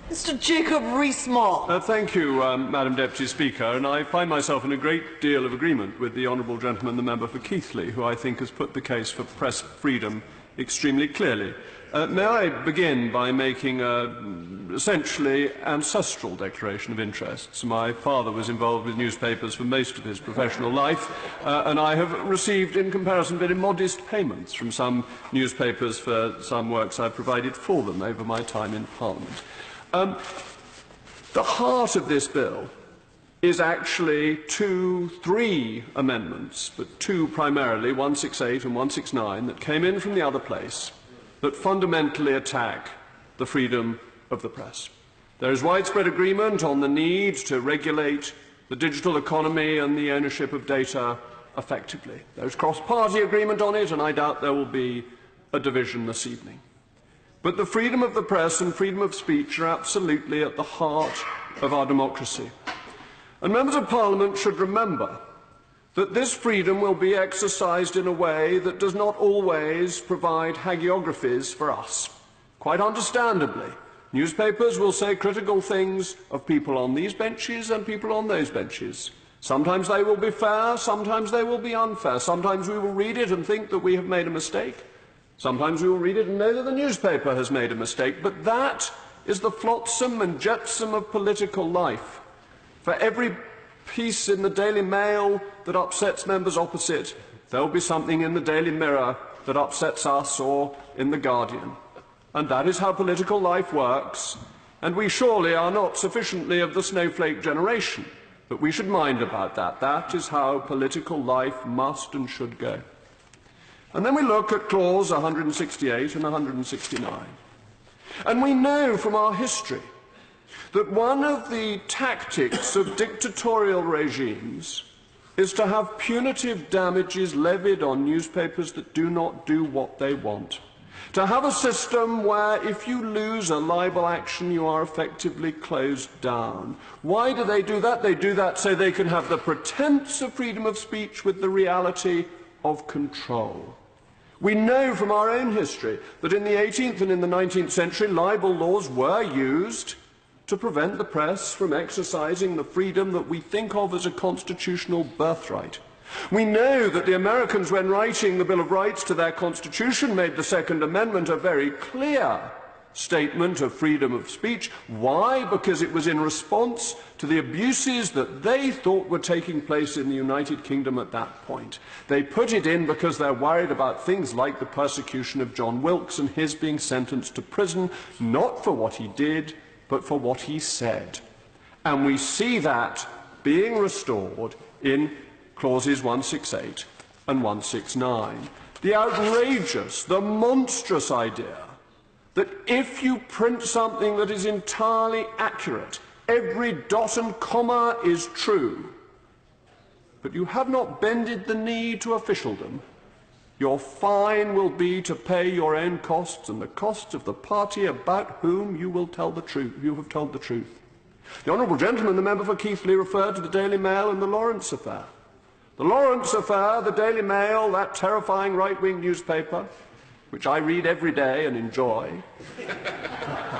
Mr. Jacob Rees-Mogg. Thank you, Madam Deputy Speaker, and I find myself in a great deal of agreement with the honourable gentleman, the member for Keighley, who I think has put the case for press freedom extremely clearly. May I begin by making an essentially ancestral declaration of interests. My father was involved with newspapers for most of his professional life, and I have received, in comparison, very modest payments from some newspapers for some works I provided for them over my time in Parliament. The heart of this bill is actually three amendments, but two primarily, 168 and 169, that came in from the other place, that fundamentally attack the freedom of the press. There is widespread agreement on the need to regulate the digital economy and the ownership of data effectively. There is cross-party agreement on it, and I doubt there will be a division this evening. But the freedom of the press and freedom of speech are absolutely at the heart of our democracy. And members of Parliament should remember that this freedom will be exercised in a way that does not always provide hagiographies for us. Quite understandably, newspapers will say critical things of people on these benches and people on those benches. Sometimes they will be fair, sometimes they will be unfair. Sometimes we will read it and think that we have made a mistake. Sometimes we will read it and know that the newspaper has made a mistake. But that is the flotsam and jetsam of political life. For every piece in the Daily Mail that upsets members opposite, there will be something in the Daily Mirror that upsets us, or in the Guardian. And that is how political life works, and we surely are not sufficiently of the snowflake generation that we should mind about that. That is how political life must and should go. And then we look at clause 168 and 169. And we know from our history that one of the tactics of dictatorial regimes is to have punitive damages levied on newspapers that do not do what they want. To have a system where if you lose a libel action, you are effectively closed down. Why do they do that? They do that so they can have the pretense of freedom of speech with the reality of control. We know from our own history that in the 18th and in the 19th century, libel laws were used to prevent the press from exercising the freedom that we think of as a constitutional birthright. We know that the Americans, when writing the Bill of Rights to their Constitution, made the Second Amendment a very clear statement of freedom of speech. Why? Because it was in response to the abuses that they thought were taking place in the United Kingdom at that point. They put it in because they're worried about things like the persecution of John Wilkes and his being sentenced to prison, not for what he did, but for what he said. And we see that being restored in clauses 168 and 169. The outrageous, the monstrous idea that if you print something that is entirely accurate, every dot and comma is true, but you have not bended the knee to officialdom, your fine will be to pay your own costs and the costs of the party about whom you will tell the truth. You have told the truth. The honourable gentleman, the member for Keighley, referred to the Daily Mail and the Lawrence affair. The Lawrence affair, the Daily Mail, that terrifying right-wing newspaper, which I read every day and enjoy,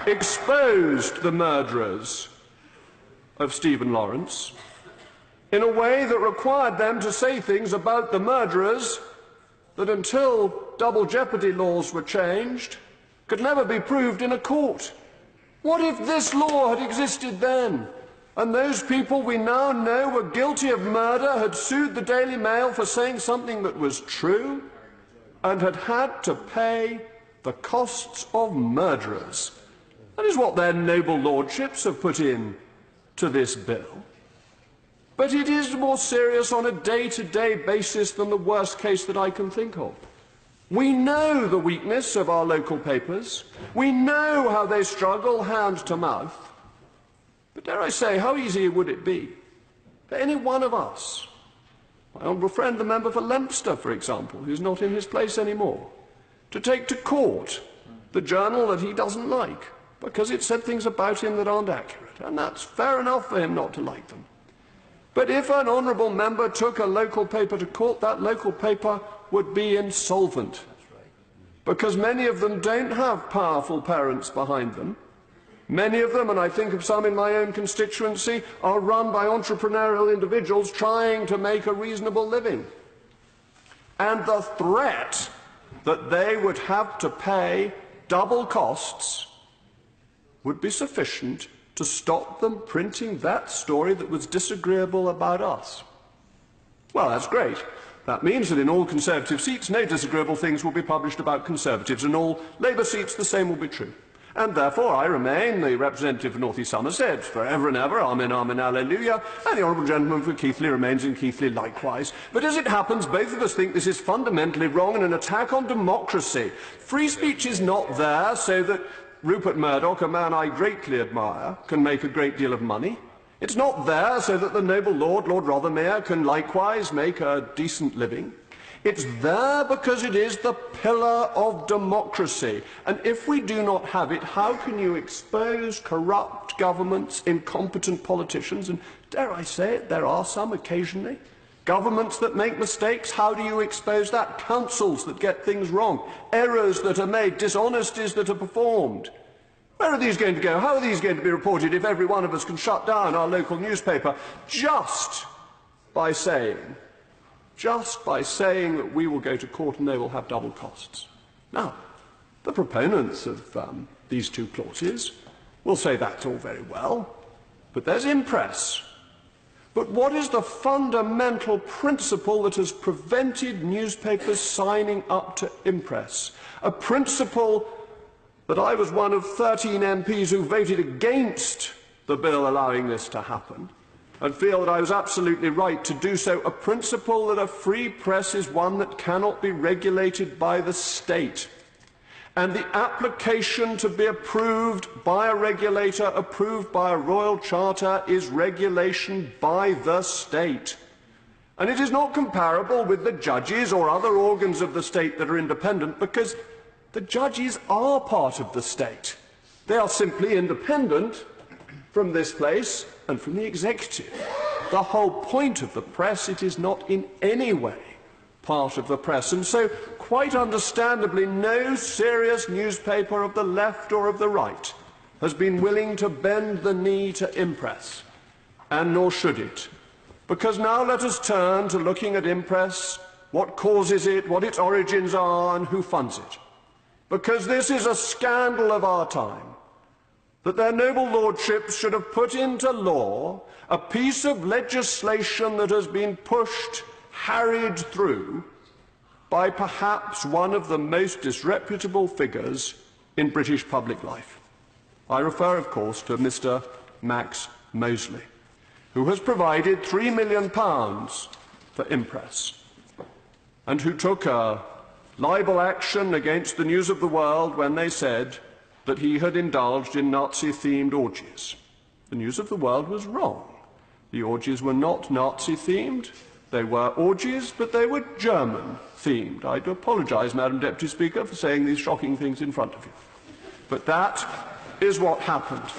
exposed the murderers of Stephen Lawrence in a way that required them to say things about the murderers that, until double jeopardy laws were changed, could never be proved in a court. What if this law had existed then, and those people we now know were guilty of murder had sued the Daily Mail for saying something that was true, and had had to pay the costs of murderers? That is what their noble lordships have put in to this bill. But it is more serious on a day-to-day basis than the worst case that I can think of. We know the weakness of our local papers. We know how they struggle hand to mouth. But dare I say, how easy would it be for any one of us, my honourable friend, the member for Leinster, for example, who's not in his place anymore, to take to court the journal that he doesn't like because it said things about him that aren't accurate? And that's fair enough for him not to like them. But if an honourable member took a local paper to court, that local paper would be insolvent, because many of them don't have powerful parents behind them. Many of them, and I think of some in my own constituency, are run by entrepreneurial individuals trying to make a reasonable living. And the threat that they would have to pay double costs would be sufficient to stop them printing that story that was disagreeable about us. Well, that's great. That means that in all Conservative seats, no disagreeable things will be published about Conservatives, and all Labour seats, the same will be true. And therefore I remain the representative for North East Somerset forever and ever, amen, amen, alleluia, and the honourable gentleman for Keighley remains in Keighley likewise. But as it happens, both of us think this is fundamentally wrong and an attack on democracy. Free speech is not there so that Rupert Murdoch, a man I greatly admire, can make a great deal of money. It's not there so that the noble Lord Rothermere, can likewise make a decent living. It's there because it is the pillar of democracy. And if we do not have it, how can you expose corrupt governments, incompetent politicians, and dare I say it, there are some occasionally, governments that make mistakes? How do you expose that? Councils that get things wrong, errors that are made, dishonesties that are performed. Where are these going to go? How are these going to be reported if every one of us can shut down our local newspaper just by saying that we will go to court and they will have double costs? Now, the proponents of these two clauses will say that's all very well, but there's impress. But what is the fundamental principle that has prevented newspapers signing up to impress? A principle that I was one of 13 MPs who voted against the bill allowing this to happen, and feel that I was absolutely right to do so. A principle that a free press is one that cannot be regulated by the state, and the application to be approved by a regulator, approved by a royal charter, is regulation by the state. And it is not comparable with the judges or other organs of the state that are independent, because the judges are part of the state. They are simply independent from this place and from the executive. The whole point of the press, it is not in any way part of the press. And so, quite understandably, no serious newspaper of the left or of the right has been willing to bend the knee to impress, and nor should it. Because now let us turn to looking at impress, what causes it, what its origins are, and who funds it. Because this is a scandal of our time, that their noble lordships should have put into law a piece of legislation that has been pushed, harried through by perhaps one of the most disreputable figures in British public life. I refer, of course, to Mr. Max Mosley, who has provided £3 million for impress, and who took a libel action against the News of the World when they said that he had indulged in Nazi-themed orgies. The News of the World was wrong. The orgies were not Nazi-themed. They were orgies, but they were German-themed. I do apologise, Madam Deputy Speaker, for saying these shocking things in front of you. But that is what happened.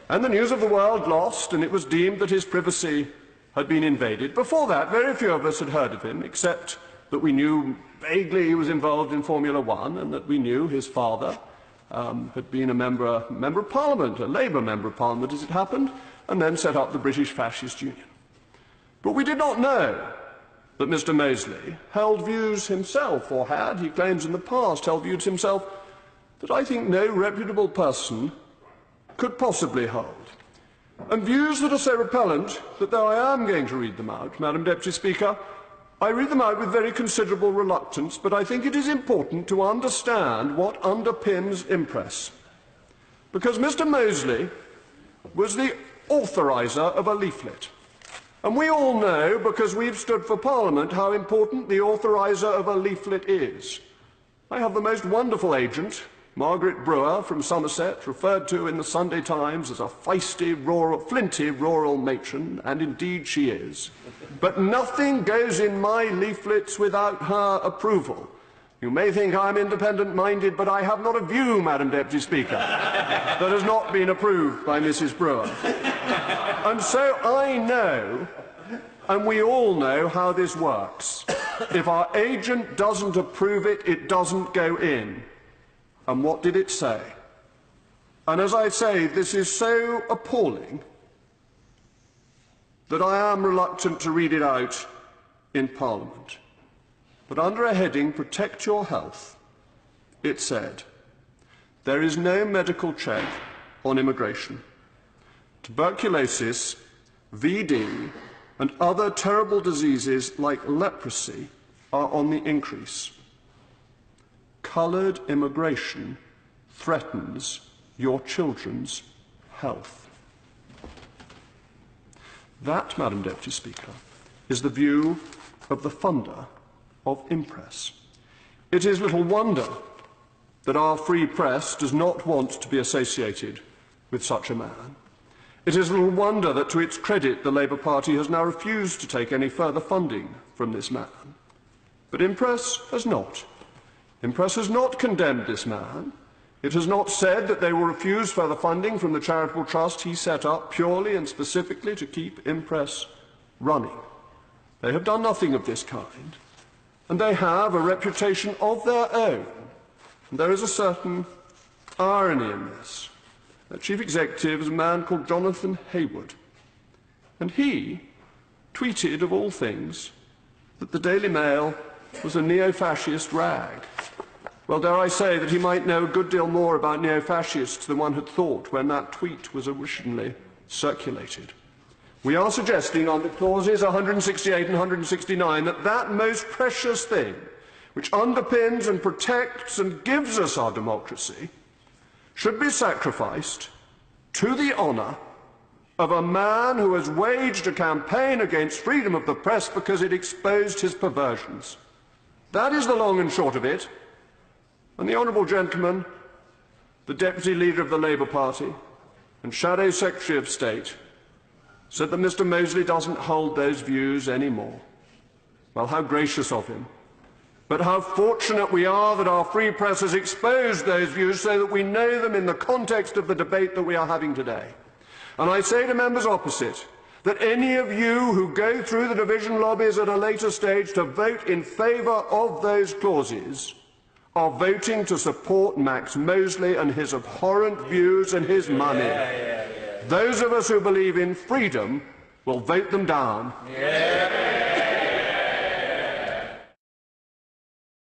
And the News of the World lost, and it was deemed that his privacy had been invaded. Before that, very few of us had heard of him, except that we knew vaguely he was involved in Formula One, and that we knew his father had been a member of Parliament, a Labour member of Parliament as it happened, and then set up the British Fascist Union. But we did not know that Mr. Mosley held views himself, or had, he claims in the past, held views himself that I think no reputable person could possibly hold. And views that are so repellent that, though I am going to read them out, Madam Deputy Speaker, I read them out with very considerable reluctance, but I think it is important to understand what underpins impress. Because Mr. Mosley was the authoriser of a leaflet. And we all know, because we've stood for Parliament, how important the authoriser of a leaflet is. I have the most wonderful agent, Margaret Brewer from Somerset, referred to in the Sunday Times as a feisty, flinty rural matron, and indeed she is. But nothing goes in my leaflets without her approval. You may think I'm independent-minded, but I have not a view, Madam Deputy Speaker, that has not been approved by Mrs. Brewer. And so I know, and we all know, how this works. If our agent doesn't approve it, it doesn't go in. And what did it say? And as I say, this is so appalling that I am reluctant to read it out in Parliament. But under a heading, Protect Your Health, it said, there is no medical check on immigration. Tuberculosis, VD, and other terrible diseases like leprosy are on the increase. Coloured immigration threatens your children's health. That, Madam Deputy Speaker, is the view of the funder of Impress. It is little wonder that our free press does not want to be associated with such a man. It is little wonder that, to its credit, the Labour Party has now refused to take any further funding from this man. But Impress has not. Impress has not condemned this man. It has not said that they will refuse further funding from the charitable trust he set up purely and specifically to keep Impress running. They have done nothing of this kind, and they have a reputation of their own. And there is a certain irony in this. Their chief executive is a man called Jonathan Hayward, and he tweeted, of all things, that the Daily Mail was a neo-fascist rag. Well, dare I say that he might know a good deal more about neo-fascists than one had thought when that tweet was originally circulated. We are suggesting under clauses 168 and 169 that that most precious thing, which underpins and protects and gives us our democracy, should be sacrificed to the honour of a man who has waged a campaign against freedom of the press because it exposed his perversions. That is the long and short of it. And the honourable gentleman, the Deputy Leader of the Labour Party and Shadow Secretary of State, said that Mr Mosley doesn't hold those views anymore. Well, how gracious of him. But how fortunate we are that our free press has exposed those views so that we know them in the context of the debate that we are having today. And I say to members opposite that any of you who go through the division lobbies at a later stage to vote in favour of those clauses are voting to support Max Mosley and his abhorrent views and his money. Those of us who believe in freedom will vote them down.